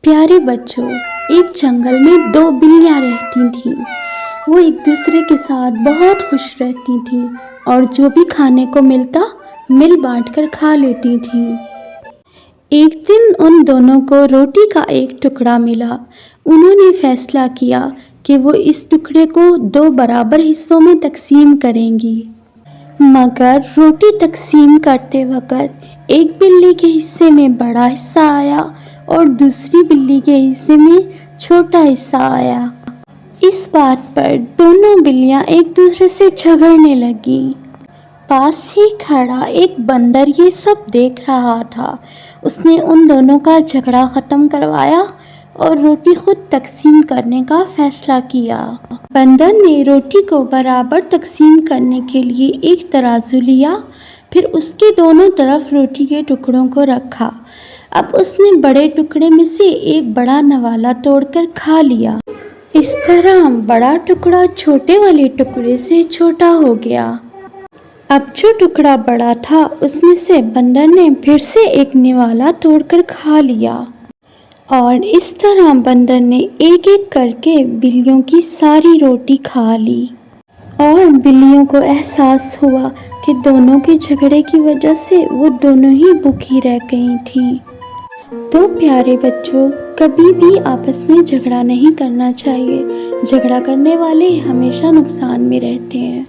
प्यारे बच्चों, एक जंगल में दो बिल्लियां रहती थीं। वो एक दूसरे के साथ बहुत खुश रहती थीं और जो भी खाने को मिलता मिल बांटकर खा लेती थीं। एक दिन उन दोनों को रोटी का एक टुकड़ा मिला। उन्होंने फैसला किया कि वो इस टुकड़े को दो बराबर हिस्सों में तकसीम करेंगी। मगर रोटी तकसीम करते वक़्त एक बिल्ली के हिस्से में बड़ा हिस्सा आया और दूसरी बिल्ली के हिस्से में छोटा हिस्सा आया। इस बात पर दोनों बिल्लियां एक दूसरे से झगड़ने लगी। पास ही खड़ा एक बंदर ये सब देख रहा था। उसने उन दोनों का झगड़ा ख़त्म करवाया और रोटी खुद तकसीम करने का फैसला किया। बंदर ने रोटी को बराबर तकसीम करने के लिए एक तराजू लिया, फिर उसके दोनों तरफ रोटी के टुकड़ों को रखा। अब उसने बड़े टुकड़े में से एक बड़ा नवाला तोड़कर खा लिया। इस तरह बड़ा टुकड़ा छोटे वाले टुकड़े से छोटा हो गया। अब जो टुकड़ा बड़ा था उसमें से बंदर ने फिर से एक निवाला तोड़कर खा लिया और इस तरह बंदर ने एक एक करके बिल्लियों की सारी रोटी खा ली। और बिल्लियों को एहसास हुआ कि दोनों के झगड़े की वजह से वो दोनों ही भूखी रह गई थीं। तो प्यारे बच्चों, कभी भी आपस में झगड़ा नहीं करना चाहिए। झगड़ा करने वाले हमेशा नुकसान में रहते हैं।